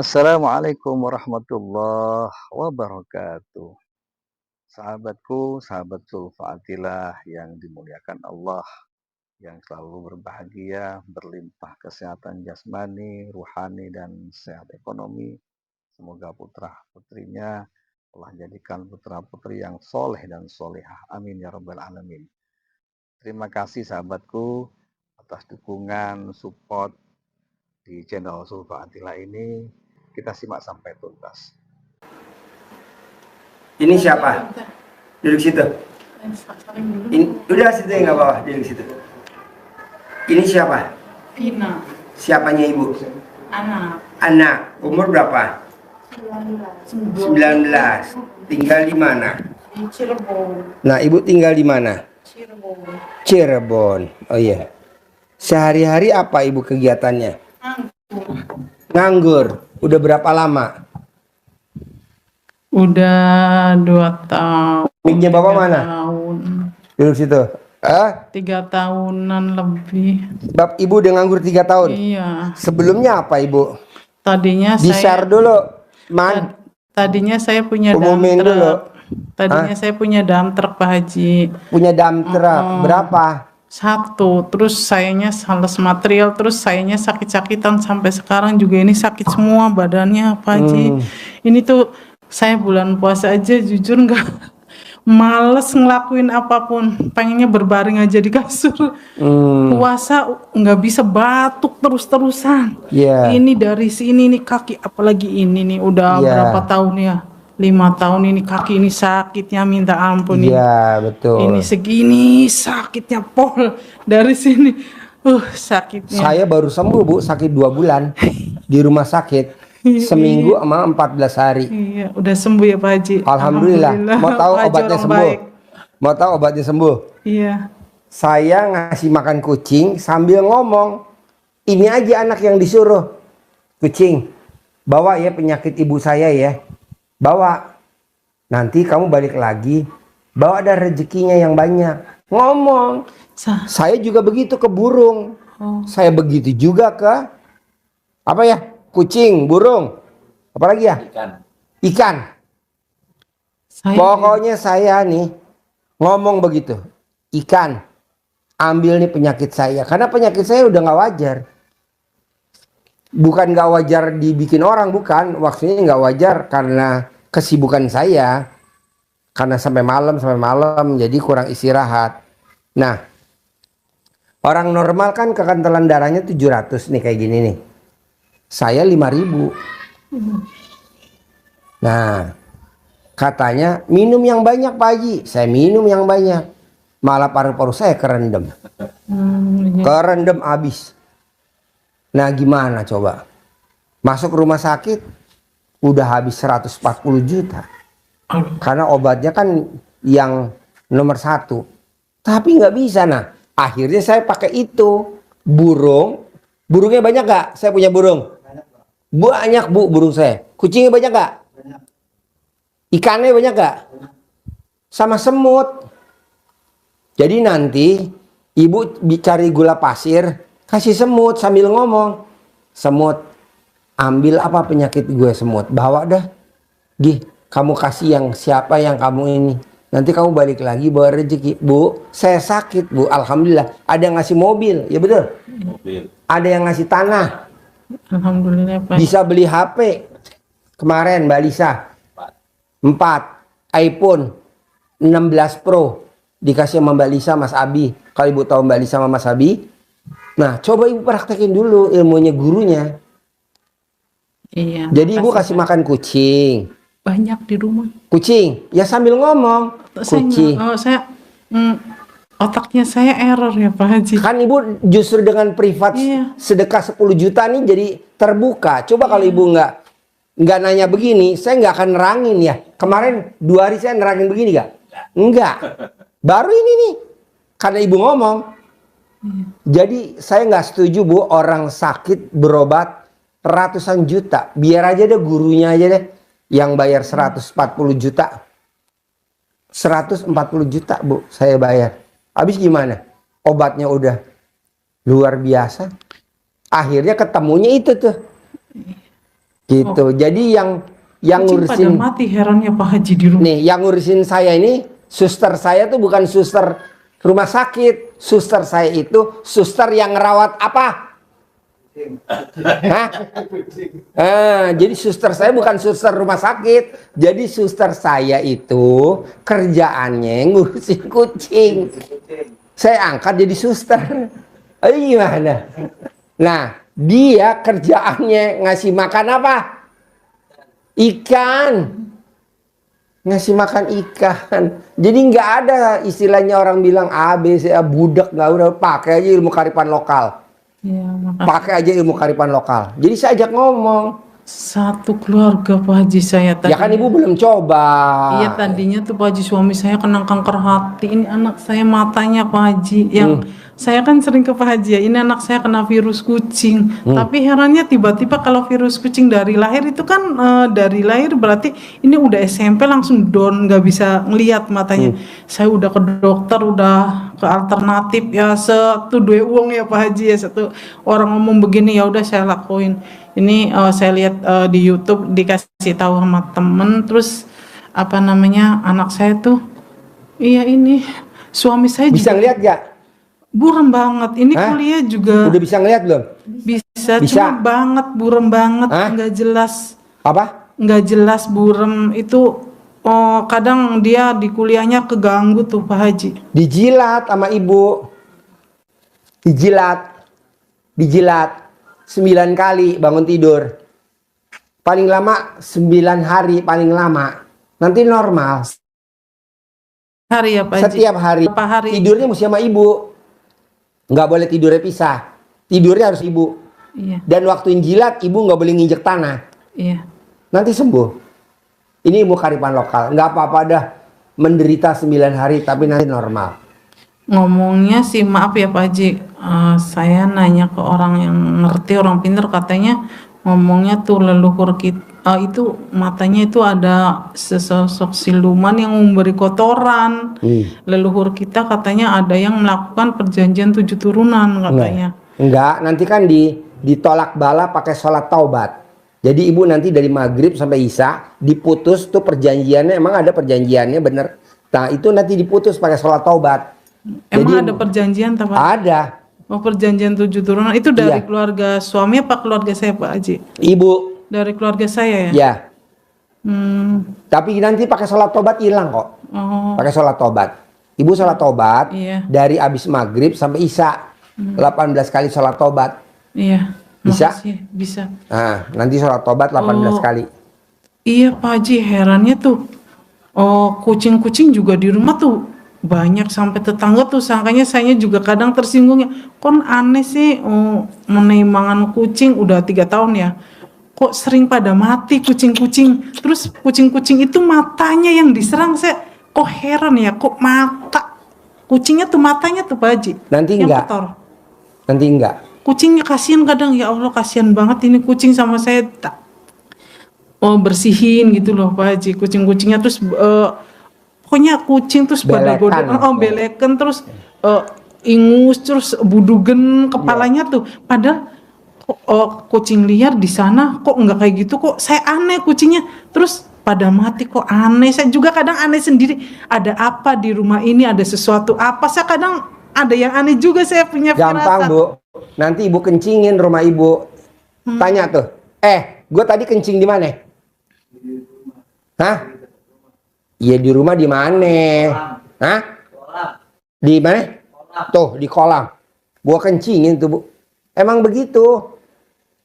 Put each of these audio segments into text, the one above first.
Assalamualaikum warahmatullahi wabarakatuh. Sahabatku, sahabat Zulfaatilah yang dimuliakan Allah, yang selalu berbahagia, berlimpah kesehatan jasmani, ruhani, dan sehat ekonomi. Semoga putra-putrinya Allah jadikan putra-putri yang soleh dan solehah. Amin ya rabbal alamin. Terima kasih sahabatku atas dukungan, support di channel Zulfaatilah ini. Kita simak sampai tuntas. Ini siapa? Duduk situ. Udah situ ya, nggak apa-apa, duduk situ. Ini siapa? Vina, Siapanya ibu? anak Anak. Umur berapa? 19. Tinggal di mana? di Cirebon. Nah, ibu tinggal di mana? Cirebon. Cirebon. Oh iya. Sehari-hari apa ibu kegiatannya? Nganggur. Udah berapa lama? Udah 2 tahun. Miknya bapak 3 mana? tahun. Duduk situ. 3 tahunan lebih. Bab ibu udah nganggur 3 tahun. Iya. Sebelumnya apa ibu? Tadinya Di-share saya dulu. Man. tadinya saya punya Umumin dump dulu. truck. Tadinya saya punya dump truck Pak Haji. Punya dump truck. Berapa? 1. Terus sayanya sales material, terus sayanya sakit-sakitan sampai sekarang juga ini sakit semua badannya Pak Haji. Ini tuh saya bulan puasa aja jujur nggak males ngelakuin apapun, pengennya berbaring aja di kasur. Puasa nggak bisa, batuk terus-terusan. Iya. Ini dari sini nih kaki, apalagi ini nih udah Iya. berapa tahun ya? 5 tahun ini kaki ini sakitnya minta ampun nih. Iya, betul. Ini segini sakitnya pol dari sini. Sakitnya. Saya baru sembuh, Bu, sakit 2 bulan di rumah sakit. Seminggu sama 14 hari. Iya, udah sembuh ya Pak Haji. Alhamdulillah. Mau tahu Pak Haji obatnya orang sembuh? baik. Mau tahu obatnya sembuh? Iya. Saya ngasih makan kucing sambil ngomong, ini aja anak yang disuruh. Kucing, bawa ya penyakit ibu saya ya. Bawa. Nanti kamu balik lagi, bawa ada rezekinya yang banyak. Ngomong. Saya juga begitu ke burung. Saya begitu juga ke apa ya? Kucing, burung. Apalagi ya? Ikan. Pokoknya saya nih ngomong begitu. Ikan, ambil nih penyakit saya. Karena penyakit saya udah nggak wajar. Bukan nggak wajar dibikin orang, bukan. Waktunya nggak wajar karena kesibukan saya. Karena sampai malam, jadi kurang istirahat. Nah, orang normal kan kekentelan darahnya 700 nih kayak gini nih. Saya 5.000. Nah, katanya minum yang banyak Pak Haji. Saya minum yang banyak. Malah paru-paru saya kerendam. Kerendam habis. Nah, gimana coba? Masuk rumah sakit udah habis 140 juta. Karena obatnya kan yang nomor 1. Tapi nggak bisa. Nah, akhirnya saya pakai itu. Burung. Burungnya banyak gak? Saya punya burung. Banyak Bu burung saya. Kucingnya banyak gak? Ikannya banyak gak? Sama semut. Jadi nanti ibu cari gula pasir, kasih semut sambil ngomong. Semut, ambil apa penyakit gue semut? Bawa dah. Gih, kamu kasih yang siapa yang kamu ini. Nanti kamu balik lagi bawa rezeki. Bu, saya sakit Bu. Alhamdulillah. Ada yang ngasih mobil, ya betul? Mobil. Ada yang ngasih tanah. Alhamdulillah Pak. Bisa beli HP. Kemarin Mbak Lisa 4 iPhone 16 Pro dikasih sama Mbak Lisa, Mas Abi. Kalau ibu tahu Mbak Lisa sama Mas Abi, nah coba ibu praktekin dulu ilmunya gurunya. Iya. Jadi ibu kasih makan kucing. Banyak di rumah. Kucing, ya sambil ngomong. Kucing. Otaknya saya error ya Pak Haji. Kan ibu justru dengan privat sedekah 10 juta nih jadi terbuka. Coba kalau ibu nggak nanya begini, saya nggak akan nerangin ya. Kemarin 2 hari saya nerangin begini nggak? Enggak. Baru ini nih, karena ibu ngomong. Jadi saya nggak setuju Bu orang sakit berobat ratusan juta. Biar aja deh gurunya aja deh yang bayar 140 juta. 140 juta Bu saya bayar. Habis gimana? Obatnya udah luar biasa. Akhirnya ketemunya itu tuh. Gitu. Jadi yang Kucing pada ngurusin mati, heran ya Pak Haji di rumah. nih, yang ngurusin saya ini suster saya tuh bukan suster rumah sakit. Suster saya itu suster yang ngerawat apa? Hah? Jadi suster saya bukan suster rumah sakit. Jadi suster saya itu kerjaannya ngurusin kucing. Saya angkat jadi suster. Gimana? Nah, dia kerjaannya ngasih makan apa? Ikan. Ngasih makan ikan. Jadi nggak ada istilahnya orang bilang A, B, C, A, budak, nggak udah, pakai aja ilmu kearifan lokal. Ya, makasih. Pakai aja ilmu kearifan lokal. Jadi saya ajak ngomong. Satu keluarga Pak Haji saya tadi. Ya kan ibu belum coba. Iya, tadinya tuh Pak Haji suami saya kena kanker hati. Ini anak saya matanya Pak Haji. Yang saya kan sering ke Pak Haji ya. Ini anak saya kena virus kucing. Tapi herannya tiba-tiba kalau virus kucing dari lahir itu kan dari lahir berarti ini udah SMP langsung down, nggak bisa ngelihat matanya. Saya udah ke dokter, udah ke alternatif ya, satu dua uang ya Pak Haji ya, satu orang ngomong begini ya udah saya lakuin. Ini saya lihat di YouTube dikasih tahu sama temen, terus apa namanya anak saya tuh, iya ini suami saya Bisa juga ngeliat gak? buram banget. Ini Hah? kuliah juga Udah bisa ngeliat belum? bisa, Bisa. cuma banget buram banget, Hah? nggak jelas, Apa? nggak jelas buram itu. Oh, kadang dia di kuliahnya keganggu tuh Pak Haji. Dijilat sama ibu. Dijilat 9 kali bangun tidur. Paling lama 9 hari paling lama. Nanti normal. Hari ya Pak Haji. Setiap hari. Berapa hari? Tidurnya mesti sama ibu. Nggak boleh tidurnya pisah. Tidurnya harus ibu. Iya, Dan waktu jilat ibu nggak boleh nginjek tanah. iya. Nanti sembuh. Ini ilmu kearifan lokal. Nggak apa-apa dah menderita 9 hari tapi nanti normal. Ngomongnya sih maaf ya Pak Haji, saya nanya ke orang yang ngerti, orang pintar, katanya ngomongnya tuh leluhur kita itu matanya itu ada sesosok siluman yang memberi kotoran. Leluhur kita katanya ada yang melakukan perjanjian 7 turunan katanya. Enggak, nanti kan ditolak bala pakai sholat taubat. Jadi ibu nanti dari maghrib sampai isya diputus tuh perjanjiannya, emang ada perjanjiannya bener. Nah itu nanti diputus pakai sholat taubat. Emang Jadi, ada perjanjian Pak? Ada. Oh, perjanjian 7 turunan itu dari Iya. keluarga suami apa keluarga saya Pak Haji? Ibu, Dari keluarga saya ya? ya. Hmm. Tapi nanti pakai sholat tobat hilang kok. Oh, Pakai sholat tobat. Ibu sholat tobat Iya. dari abis maghrib sampai isya. 18 kali sholat tobat. iya. Bisa? Makasih, bisa. Nah, nanti sholat tobat 18 Oh. kali. Iya Pak Haji, herannya tuh, oh kucing-kucing juga di rumah tuh banyak, sampai tetangga tuh sangkanya saya juga kadang tersinggungnya. Kon aneh sih, oh, menaimangan kucing udah 3 tahun ya. Kok sering pada mati kucing-kucing. Terus kucing-kucing itu matanya yang diserang, saya kok heran ya, kok mata kucingnya tuh matanya tuh Pak Haji. Nanti yang enggak. kotor. Nanti enggak. Kucingnya kasihan kadang, ya Allah kasihan banget ini kucing sama saya. Bersihin gitu loh Pak Haji kucing-kucingnya, terus pokoknya kucing terus pada Belekan. bodoh, belekan, terus ingus, terus budugen kepalanya tuh, padahal kucing liar di sana kok nggak kayak gitu, kok saya aneh kucingnya terus pada mati, kok aneh. Saya juga kadang aneh sendiri, ada apa di rumah ini, ada sesuatu apa, saya kadang ada yang aneh juga, saya punya Gampang firasat. Bu. Nanti ibu kencingin rumah ibu. Tanya tuh. Gue tadi kencing di mana? Hah? Iya di rumah di mana? Hah? Di mana? Tuh di kolam. Gua kencingin tuh Bu. Emang begitu.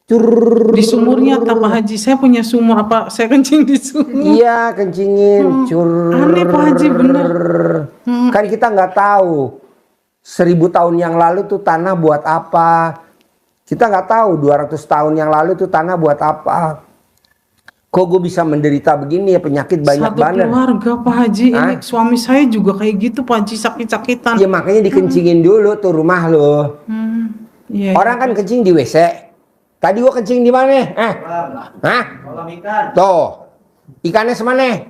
Di sumurnya tak Pak Haji, saya punya sumur, apa saya kencing di sumur? Iya kencingin. Aneh Pak Haji, bener. Kan kita nggak tahu 1000 tahun yang lalu tuh tanah buat apa. Kita nggak tahu 200 tahun yang lalu tuh tanah buat apa. Kok gue bisa menderita begini ya, penyakit banyak Satu banget. keluarga Pak Haji, ini suami saya juga kayak gitu Pak Haji, sakit-sakitan. Ya makanya dikencingin dulu tuh rumah lo. Iya, Orang kan kencing di WC. Tadi gua kencing di mana? Hah? Kolam ikan. Tuh. Ikannya semana?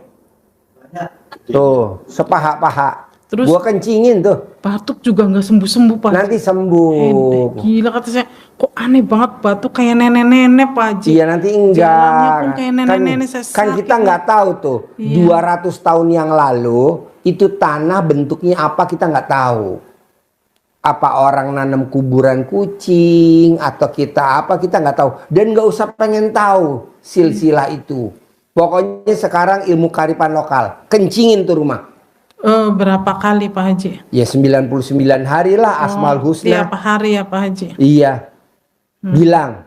Tuh, sepaha-paha. Terus Gua kencingin tuh. batuk juga nggak sembuh-sembuh Pak Haji. Nanti sembuh. Gila kata saya, kok aneh banget batuk kayak nenek-nenek Pak Haji. Iya nanti Jalannya enggak. pun kayak Kan, nenek-nenek, saya kan sakit, kita nggak tahu tuh. Iya. 200 tahun yang lalu itu tanah bentuknya apa kita nggak tahu. Apa orang nanam kuburan kucing atau kita apa kita nggak tahu. Dan nggak usah pengen tahu silsilah itu. Pokoknya sekarang ilmu kearifan lokal. Kencingin tuh rumah. Berapa kali Pak Haji? Ya 99 hari lah Asmaul Husna. Tiap hari ya Pak Haji. Iya. Bilang.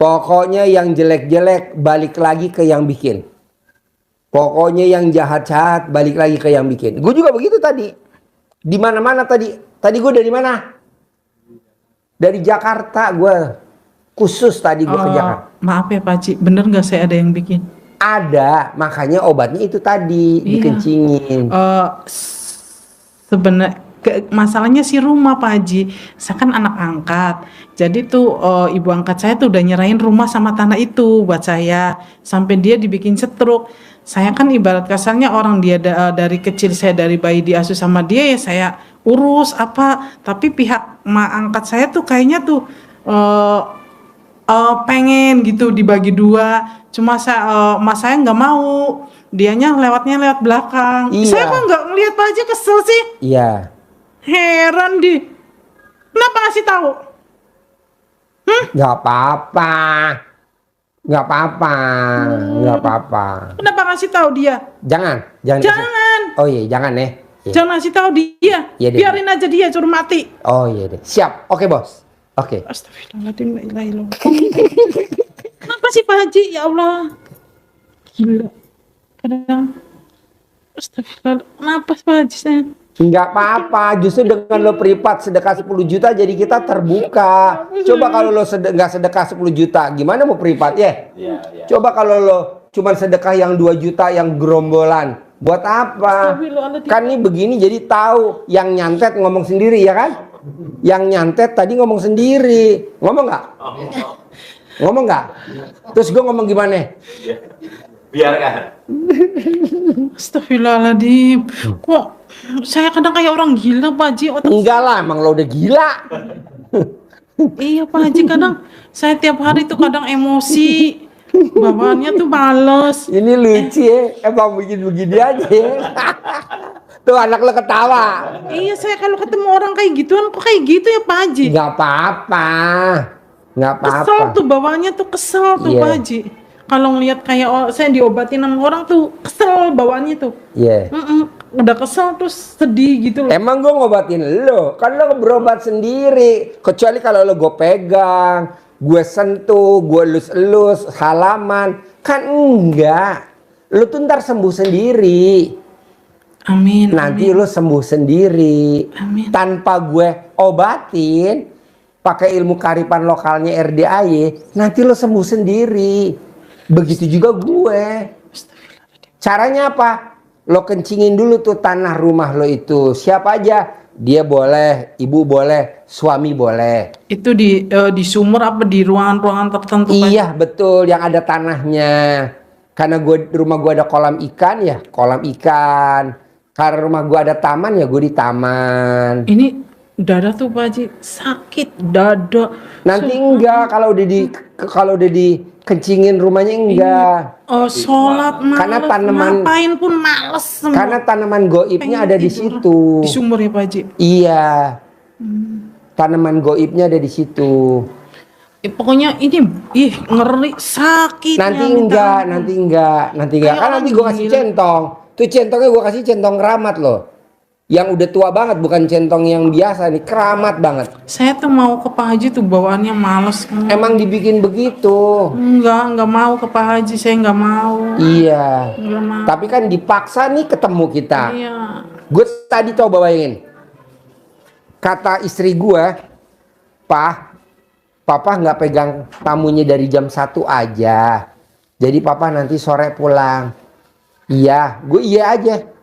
Pokoknya yang jelek-jelek balik lagi ke yang bikin. Pokoknya yang jahat-jahat balik lagi ke yang bikin. Gue juga begitu tadi. Di mana-mana tadi. Tadi gue dari mana? Dari Jakarta gue. Khusus tadi gue ke Jakarta. Maaf ya Pak Haji, bener nggak saya ada yang bikin? Ada, makanya obatnya itu tadi dikencingin. Sebenarnya masalahnya si rumah Pak Haji, saya kan anak angkat. Jadi tuh ibu angkat saya tuh udah nyerahin rumah sama tanah itu buat saya sampai dia dibikin setruk. Saya kan ibarat kasarnya orang dia dari kecil, saya dari bayi diasuh sama dia ya saya urus apa. Tapi pihak mak angkat saya tuh kayaknya tuh pengen gitu dibagi dua. Cuma mas saya nggak mau, dianya lewatnya lewat belakang. Iya. Saya kok nggak ngelihat Pak Haji, kesel sih. Iya. Heran di. Kenapa ngasih tahu? Nggak apa-apa. Nggak apa-apa. Nggak apa-apa. Kenapa ngasih tahu dia? Jangan. Jangan. Oh iya, jangan ya. Iya. Jangan ngasih tahu dia. Iya deh. Biarin aja dia suruh mati. Oh iya deh. Siap. Oke bos. Oke. Astagfirullahaladzim, la ilaha illallah. Kenapa sih Pak Haji? Ya Allah. Gila. Kadang. Astagfirullah. Kenapa Pak Haji saya? Nggak apa-apa. Justru dengan lo privat sedekah 10 juta jadi kita terbuka. Coba kalau lo nggak sedekah 10 juta, gimana mau privat ya? Coba kalau lo cuma sedekah yang 2 juta yang gerombolan. Buat apa? Kan ini begini jadi tahu. Yang nyantet ngomong sendiri ya kan? Yang nyantet tadi ngomong sendiri. Ngomong nggak? Ngomong nggak? Terus gue ngomong gimana? Biarkan. Astagfirullahaladzim. Kok saya kadang kayak orang gila Pak Haji. Enggak lah, emang lo udah gila. Iya Pak Haji, kadang saya tiap hari tuh kadang emosi. Bawaannya tuh males. Ini lucu ya, emang bikin begini aja. Tuh anak lo ketawa. Iya, saya kalau ketemu orang kayak gituan kok kayak gitu ya Pak Haji. Nggak apa-apa. Nggak apa-apa. Kesel tuh bawaannya tuh, kesel tuh Iya. Pak Haji. Kalau ngelihat kayak saya diobatin sama orang tuh kesel bawaannya tuh. Iya. Udah kesel terus sedih gitu loh. Emang gue ngobatin lo, kan lo berobat sendiri. Kecuali kalau lo gue pegang, gue sentuh, gue elus-elus, halaman. Kan enggak. Lo tuh ntar sembuh sendiri. Amin. Nanti lo sembuh sendiri. Amin. Tanpa gue obatin, pakai ilmu kearifan lokalnya RDAY, nanti lo sembuh sendiri. Begitu juga gue. Caranya apa? Lo kencingin dulu tuh tanah rumah lo itu. Siapa aja? Dia boleh, ibu boleh, suami boleh. Itu di sumur apa di ruangan-ruangan tertentu Pak? Iya betul, yang ada tanahnya. Karena rumah gue ada kolam ikan ya, kolam ikan. Karena rumah gue ada taman ya gue di taman. Ini dada tuh Pak Haji sakit dada. Nanti enggak kalau udah dikencingin rumahnya enggak. Sholat males, Karena tanaman- ngapain pun males semua. Karena tanaman goibnya Pengen ada di tidur. situ. Di sumur ya Pak Haji. Iya. Tanaman goibnya ada di situ. Pokoknya ini ngeri sakit. Nanti enggak. Kayak Kan nanti orang gue kasih gila. centong. Tuh centongnya gue kasih centong keramat loh. Yang udah tua banget, bukan centong yang biasa nih, keramat banget. Saya tuh mau ke Pak Haji tuh bawaannya males. Emang dibikin begitu. Enggak mau ke Pak Haji, saya enggak mau. Iya. Enggak mau. Tapi kan dipaksa nih ketemu kita. Iya. Gue tadi coba bayangin. Kata istri gue, Papa nggak pegang tamunya dari jam 1 aja. Jadi Papa nanti sore pulang. Iya, gue iya aja.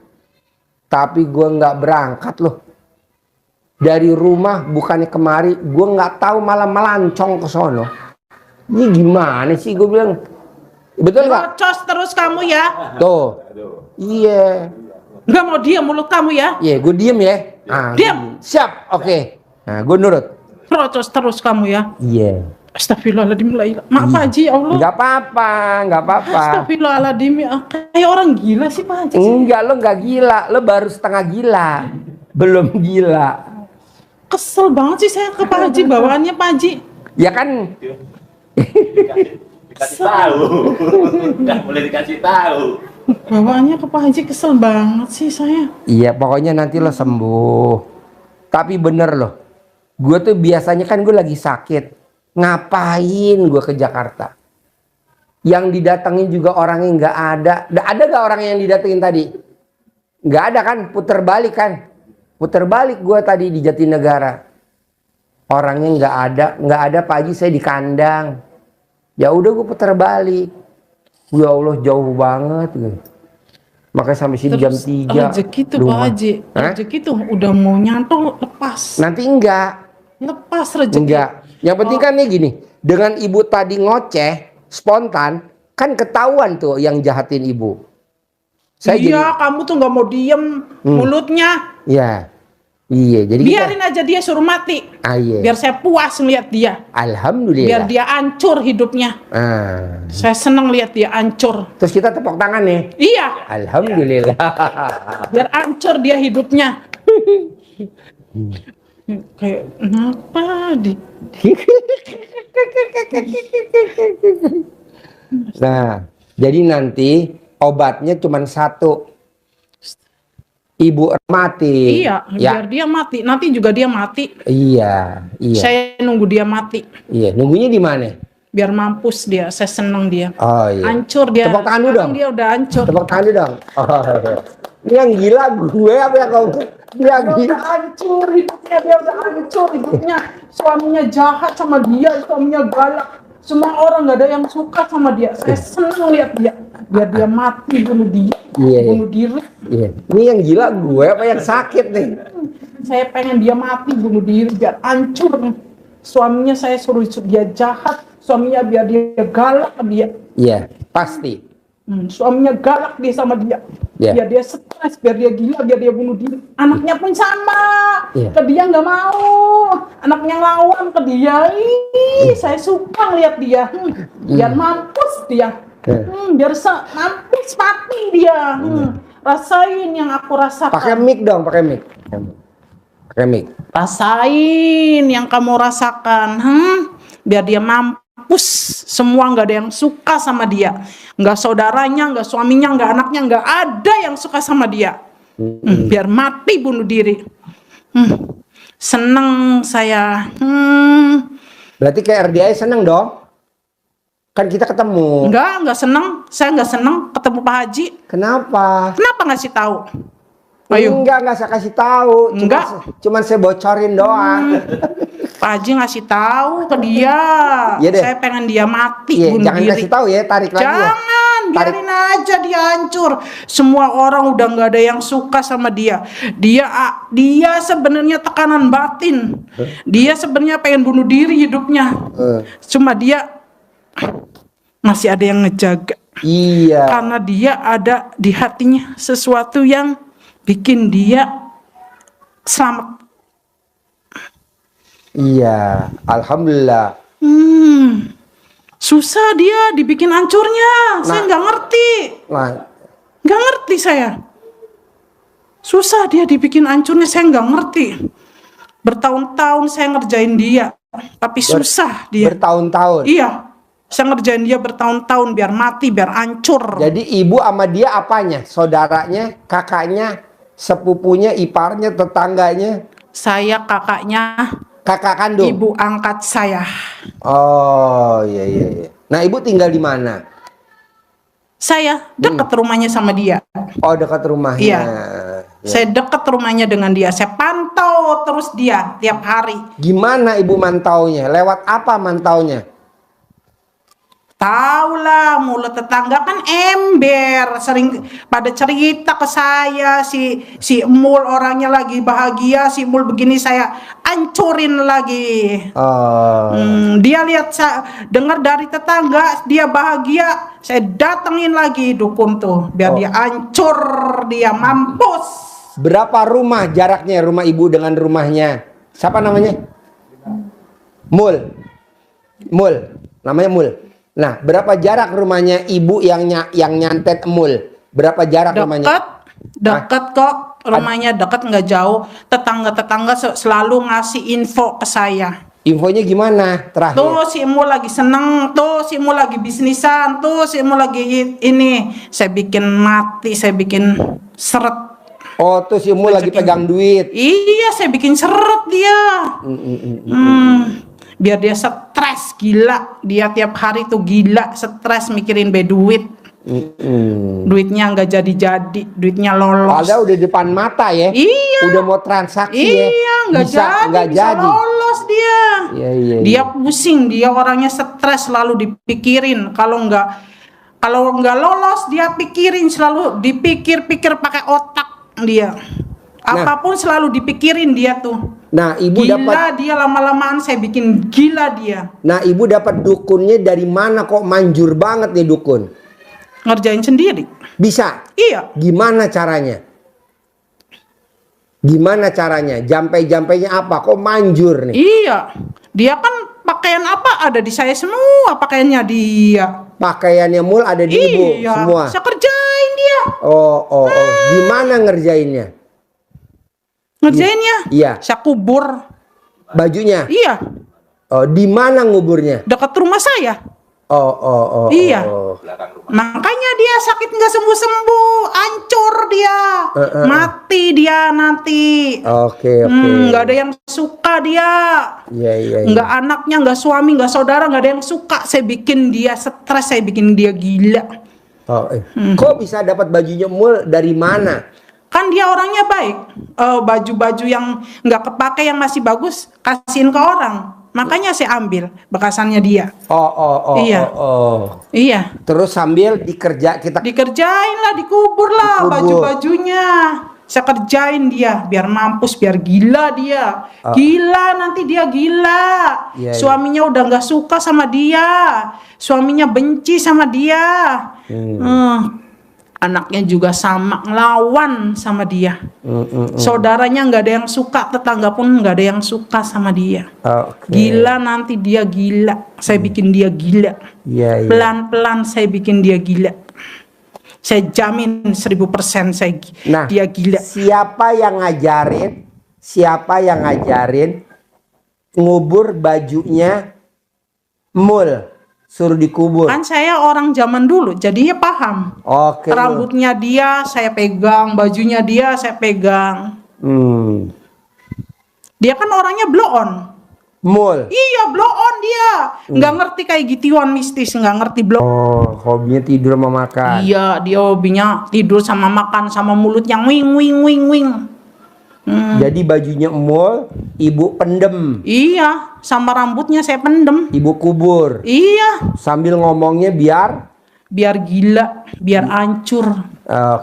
Tapi gue nggak berangkat loh. Dari rumah bukannya kemari, gue nggak tahu malah melancong ke sono. Ini gimana sih gue bilang? Betul nggak? Cos terus kamu ya. Tuh. Iya. Nggak mau diam mulut kamu ya. Iya, gue diem ya. Ah, Diam. siap, oke. Nah, gue nurut. Protes terus kamu ya. Iya. Astagfirullahaladzim. Maaf Pak Haji, ya Allah. Nggak apa-apa, nggak apa-apa. Astagfirullahaladzim. Kayak orang gila sih Pak Haji. Enggak, lo nggak gila, lo baru setengah gila, belum gila. Kesel banget sih saya ke Pak Haji, bawaannya Pak Haji. Ya kan, Dikasih tahu. Nggak boleh dikasih tahu. Bawaannya ke Pak Haji kesel banget sih saya. iya pokoknya nanti lo sembuh. Tapi bener loh, gue tuh biasanya kan gue lagi sakit, ngapain gue ke Jakarta? Yang didatengin juga orangnya nggak ada. Ada gak orang yang didatengin tadi? Nggak ada kan? Puter balik kan? Puter balik gue tadi di Jatinegara. Orangnya nggak ada Pak Haji, saya di kandang. Ya udah gue puter balik. Ya Allah jauh banget. Makanya sampai sini jam 3. Rezeki tuh Pak Haji, rezeki tuh udah mau nyantol lepas. Nanti enggak. Lepas rezeki. Enggak. Yang penting kan nih gini, dengan ibu tadi ngoceh spontan, kan ketahuan tuh yang jahatin ibu. Iya, kamu tuh nggak mau diem mulutnya. Iya. Iya, jadi biarin aja dia suruh mati. Iya. Biar saya puas lihat dia. Alhamdulillah. Biar dia hancur hidupnya. Saya seneng lihat dia hancur. Terus kita tepuk tangan nih. Iya. Alhamdulillah. Biar hancur dia hidupnya. Kayak kenapa di? Nah, jadi nanti obatnya cuma satu. Ibu mati. Iya, ya. biar dia mati. Nanti juga dia mati. Iya, iya. Saya nunggu dia mati. Iya, nunggunya di mana? Biar mampus dia. Saya seneng dia. Oh iya. Hancur dia. Tepuk tangan dulu dong. Dia udah hancur. Tepuk tangan dulu dong. Oh, iya. Ini yang gila gue apa ya kau? Dia udah hancur hidupnya. Dia udah hancur hidupnya. Suaminya jahat sama dia. Suaminya galak. Semua orang nggak ada yang suka sama dia. Saya seneng lihat dia. Biar dia mati bunuh dia. Iya, bunuh diri. Iya. Ini yang gila gue apa yang sakit nih? Saya pengen dia mati bunuh diri biar hancur. Suaminya saya suruh dia jahat. Suaminya biar dia galak ke dia. Iya, pasti. Suaminya galak dia sama dia. Yeah. Biar dia stres, biar dia gila, biar dia bunuh diri. Anaknya pun sama. Yeah. Ke dia nggak mau. Anaknya lawan ke dia. Saya suka lihat dia. Biar mampus dia. Biar mampus mati dia. Rasain yang aku rasakan. Pakai mic dong, pakai mic. Pakai mic. Rasain yang kamu rasakan. Biar dia mampus. Semua nggak ada yang suka sama dia. Nggak saudaranya, nggak suaminya, nggak anaknya, nggak ada yang suka sama dia. Biar mati bunuh diri. Seneng saya. Berarti kayak RDI seneng dong? Kan kita ketemu. Nggak seneng. Saya nggak seneng ketemu Pak Haji. Kenapa? Kenapa ngasih tahu? Ayo. Enggak saya kasih tahu. Cuman saya bocorin doang. Pak Haji ngasih tahu ke dia. Ya saya pengen dia mati bunuh jangan diri. Kasih tahu ya, tarik lagi ya. Jangan, biarin aja dia hancur. Semua orang udah nggak ada yang suka sama dia. Dia sebenarnya tekanan batin. Dia sebenarnya pengen bunuh diri hidupnya. Cuma dia masih ada yang ngejaga. Iya. Karena dia ada di hatinya sesuatu yang bikin dia selamat. Iya, alhamdulillah. Susah dia dibikin hancurnya. Saya nggak ngerti. Nggak ngerti saya. Susah dia dibikin hancurnya. Saya nggak ngerti. Bertahun-tahun saya ngerjain dia, tapi susah dia. Bertahun-tahun. Iya. Saya ngerjain dia bertahun-tahun biar mati, biar hancur. Jadi ibu sama dia apanya? Saudaranya, kakaknya, sepupunya, iparnya, tetangganya? Saya kakaknya. Kakak kandung? Ibu angkat saya. Oh iya. Nah ibu tinggal di mana? Saya dekat rumahnya sama dia. Oh dekat rumahnya. Iya. Saya dekat rumahnya dengan dia. Saya pantau terus dia tiap hari. Gimana ibu mantaunya? Lewat apa mantaunya? Taulah, mulut tetangga kan ember, sering pada cerita ke saya, si Mul orangnya lagi bahagia, si Mul begini saya ancurin lagi. Dia lihat dengar dari tetangga dia bahagia, saya datengin lagi dukun tuh biar dia hancur, dia mampus. Berapa rumah jaraknya rumah ibu dengan rumahnya? Siapa namanya? Mul. Namanya Mul. Nah, berapa jarak rumahnya ibu yang nyantet Mul? Berapa jarak rumahnya? Dekat kok, rumahnya dekat, nggak jauh. Tetangga-tetangga selalu ngasih info ke saya. Infonya gimana terakhir? Tuh si Mul lagi seneng, tuh si Mul lagi bisnisan, tuh si Mul lagi ini. Saya bikin mati, saya bikin seret. Oh, tuh si Mul lagi pegang duit. Iya, saya bikin seret dia. Biar dia stres, gila. Dia tiap hari tuh gila, stres mikirin duit. Duitnya nggak jadi, duitnya lolos. Padahal udah depan mata ya. Iya. Udah mau transaksi ya. Iya, nggak bisa lolos dia. Iya. Dia pusing, dia orangnya stres, selalu dipikirin. Kalau nggak lolos, dia pikirin, selalu dipikir-pikir pakai otak dia. Apapun selalu dipikirin dia tuh. Nah, ibu dapat dia lama-lamaan saya bikin gila dia. Nah, ibu dapat dukunnya dari mana kok manjur banget nih dukun? Ngerjain sendiri. Bisa? Iya. Gimana caranya? Jampai-jampainya apa? Kok manjur nih? Iya. Dia kan pakaian apa ada di saya semua, pakaiannya dia. Pakaiannya Mul ada di ibu semua. Saya kerjain dia. Oh. Gimana ngerjainnya? Iya. Saya kubur bajunya. Iya. Oh, di mana nguburnya? Dekat rumah saya. Oh. Iya. Makanya dia sakit nggak sembuh-sembuh, hancur dia, mati dia nanti. Oke. Nggak ada yang suka dia. Iya. Nggak anaknya, nggak suami, nggak saudara, nggak ada yang suka. Saya bikin dia stres, saya bikin dia gila. Kok bisa dapat bajunya Mul dari mana? Kan dia orangnya baik. Baju-baju yang nggak kepake yang masih bagus kasihin ke orang. Makanya saya ambil bekasannya dia. Iya. Iya. Terus sambil dikerjain lah, dikubur lah baju-bajunya. Saya kerjain dia biar mampus, biar gila dia. Gila, nanti dia gila. Suaminya udah nggak suka sama dia. Suaminya benci sama dia. Anaknya juga sama, ngelawan sama dia. Saudaranya nggak ada yang suka, tetangga pun nggak ada yang suka sama dia. Gila, nanti dia gila. Saya bikin dia gila. Pelan-pelan saya bikin dia gila. Saya jamin 1000% dia gila. Siapa yang ngajarin ngubur bajunya Mul? Suruh dikubur. Kan saya orang zaman dulu, jadinya paham. Rambutnya dia saya pegang, bajunya dia saya pegang. Dia kan orangnya blow on. Mul. Iya, blow on dia. Nggak ngerti kayak gituan mistis, nggak ngerti blow. Hobinya tidur sama makan. Iya, dia hobinya tidur sama makan sama mulut yang wing. Jadi bajunya Mul, ibu pendem. Iya, sama rambutnya saya pendem. Ibu kubur. Iya. Sambil ngomongnya biar gila, biar hancur,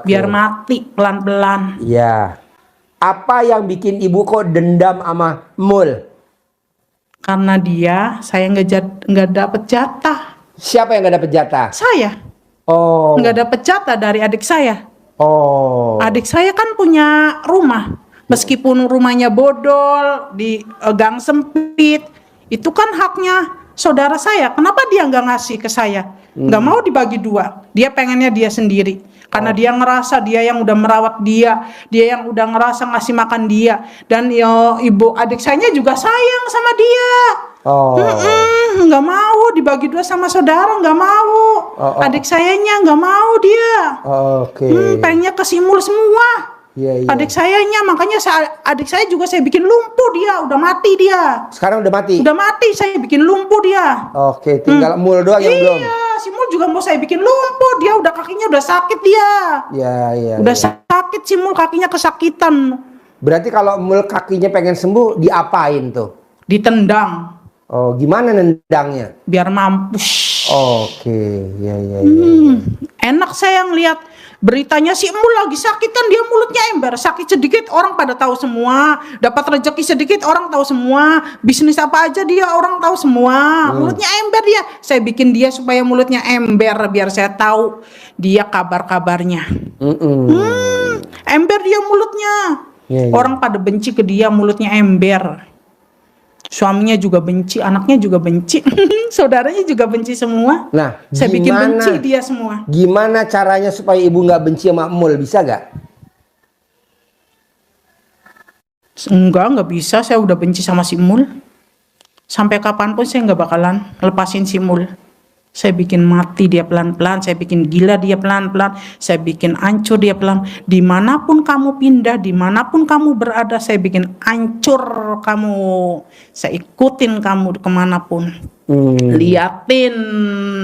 biar mati pelan-pelan. Iya. Apa yang bikin ibu kok dendam sama Mul? Karena saya nggak dapet jatah. Siapa yang nggak dapet jatah? Saya. Nggak dapet jatah dari adik saya. Adik saya kan punya rumah. Meskipun rumahnya bodol, di gang sempit, itu kan haknya saudara saya. Kenapa dia nggak ngasih ke saya? Nggak mau dibagi dua. Dia pengennya dia sendiri. Karena dia ngerasa dia yang udah merawat dia yang udah ngerasa ngasih makan dia. Dan ibu adik saya juga sayang sama dia. Nggak mau dibagi dua sama saudara, nggak mau. Adik sayanya nggak mau dia. Pengennya kesimul semua. Adik sayanya, makanya adik saya juga saya bikin lumpuh dia, udah mati dia. Sekarang udah mati? Udah mati, saya bikin lumpuh dia. Tinggal Mul doang yang belum. Iya, si Mul juga mau saya bikin lumpuh, dia udah kakinya udah sakit dia. Udah sakit si Mul, kakinya kesakitan. Berarti kalau Mul kakinya pengen sembuh, diapain tuh? Ditendang. Oh, gimana nendangnya? biar mampus. Oke, ya. Enak saya ngeliat beritanya si Emul lagi sakitan, dia mulutnya ember, sakit sedikit orang pada tahu semua, dapat rezeki sedikit orang tahu semua, bisnis apa aja dia orang tahu semua, mulutnya ember dia. Saya bikin dia supaya mulutnya ember biar saya tahu dia kabar-kabarnya. Ember dia mulutnya. Iya. Orang pada benci ke dia, mulutnya ember. Suaminya juga benci, anaknya juga benci, saudaranya juga benci semua. Nah, saya bikin gimana- benci dia semua. Gimana caranya supaya ibu nggak benci sama Emul? Bisa gak? Enggak bisa, saya udah benci sama si Mul. Sampai kapanpun saya nggak bakalan lepasin si Mul. Saya bikin mati dia pelan-pelan, saya bikin gila dia pelan-pelan, saya bikin hancur dia pelan. Dimanapun kamu pindah, dimanapun kamu berada, saya bikin hancur kamu. Saya ikutin kamu kemanapun. Liatin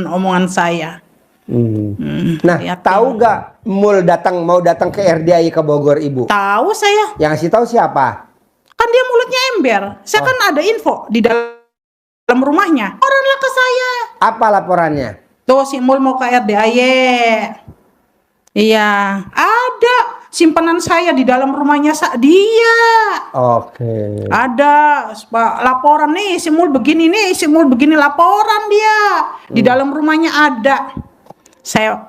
omongan saya. Nah, liatin. tahu gak Emul mau datang ke RDI ke Bogor ibu? Tahu saya, Yang ngasih tahu siapa? kan dia mulutnya ember. Saya kan ada info di dalam rumahnya. Oranglah ke saya. Apa laporannya? Tuh si Mul mau ke RDAY. Iya, ada simpanan saya di dalam rumahnya dia. Oke. Ada laporan nih, si Mul begini nih, si Mul begini, laporan dia. Di dalam rumahnya ada. Saya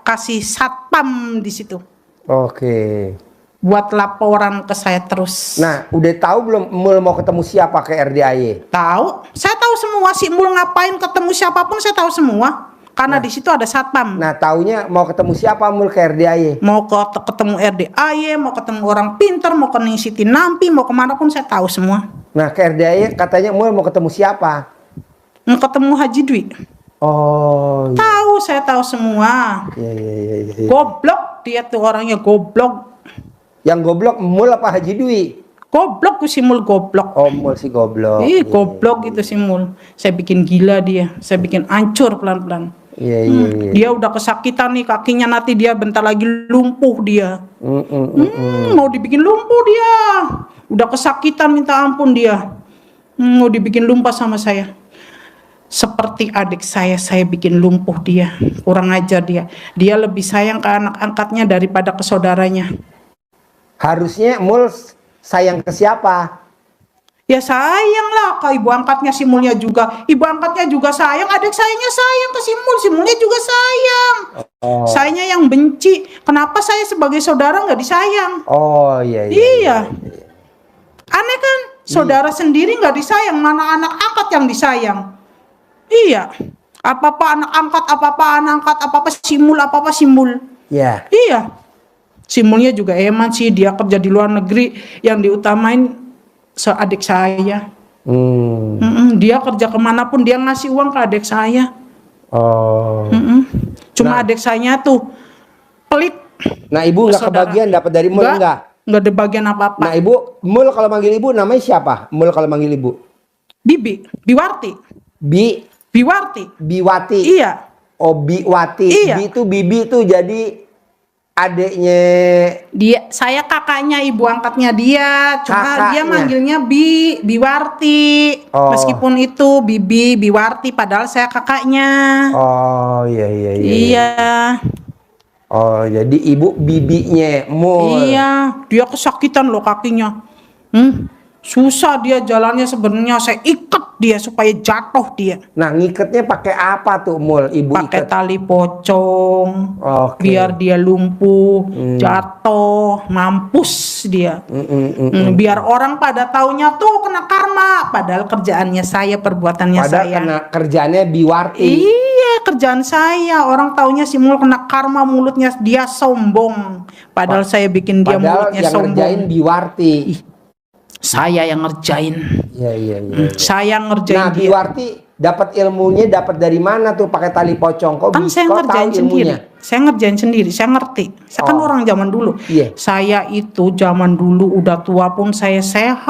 kasih satpam di situ. Oke. Buat laporan ke saya terus. Nah, udah tahu belum Emul mau ketemu siapa ke RDI? Tahu, saya tahu semua si Mul ngapain ketemu siapapun saya tahu semua. Karena di situ ada satpam. Nah, taunya mau ketemu siapa Emul ke RDI? Mau ketemu RDAY, mau ketemu orang pintar, mau ke Ning Siti Nampi, mau kemana pun saya tahu semua. Nah, ke RDI katanya Emul mau ketemu siapa? Mau ketemu Haji Dwi. Oh, iya. Tahu, saya tahu semua. Iya. Goblok dia tuh orangnya, goblok. Yang goblok Emul apa Haji Dwi? Goblok tuh si Mul, goblok. Oh, Emul si goblok. Ih, goblok gitu si Mul. Saya bikin gila dia, saya bikin hancur pelan-pelan. Iya. Dia udah kesakitan nih kakinya, nanti dia bentar lagi lumpuh dia. Mau dibikin lumpuh dia. Udah kesakitan minta ampun dia. Mau dibikin lumpuh sama saya. Seperti adik saya bikin lumpuh dia. Kurang ajar dia. Dia lebih sayang ke anak angkatnya daripada ke saudaranya. Harusnya Emul sayang ke siapa? Ya sayang lah ke ibu angkatnya si Mulnya juga. Ibu angkatnya juga sayang, adik sayangnya sayang ke si Mul, si Mulnya juga sayang. Sayangnya yang benci. Kenapa saya sebagai saudara nggak disayang? Oh, iya. Iya. Aneh kan? Saudara sendiri nggak disayang, mana anak angkat yang disayang? Iya. Apa-apa anak angkat, apa-apa anak angkat, apa-apa si Mul. Ya. Iya. Si Mulnya juga eman sih, dia kerja di luar negeri, yang diutamain adik saya. Dia kerja kemanapun dia ngasih uang ke adik saya. Oh. Cuma adik saya tuh pelit. Nah, ibu nggak Saudara. kebagian dapat dari Emul enggak? Nggak ada bagian apa-apa. Nah, ibu, Emul kalau manggil ibu namanya siapa? Emul kalau manggil ibu? Biwarti. Biwati. Iya. Oh, Biwati. Iya. Bi itu Bibi tuh jadi adeknya. Saya kakaknya ibu angkatnya dia, cuma Kakaknya. dia manggilnya Biwarti. Oh. Meskipun itu Biwarti, padahal saya kakaknya. Oh, iya. Iya. Oh, jadi ibu bibinya Emul. Iya, dia kesakitan loh kakinya. Susah dia jalannya sebenarnya, saya ikat dia supaya jatuh dia. Nah, ngiketnya pakai apa tuh Emul? Ibu Pakai iket. tali pocong. Oke. Biar dia lumpuh, jatuh, mampus dia. Biar orang pada taunya tuh kena karma, padahal kerjaannya saya, perbuatannya Padahal saya. karena kerjaannya Biwarti. Iya, kerjaan saya. Orang taunya si Mul kena karma, mulutnya dia sombong. Padahal saya bikin dia Padahal mulutnya yang sombong. ngerjain Biwarti. Saya yang ngerjain. Iya. Saya ngerjain Nah, dia. Biwarti dapat ilmunya dapat dari mana tuh pakai tali pocong? Kok Kan saya kok ngerjain tahu sendiri. ilmunya? Saya ngerjain sendiri, saya ngerti. Saya kan orang zaman dulu. Iya. Saya itu zaman dulu udah tua pun saya sehat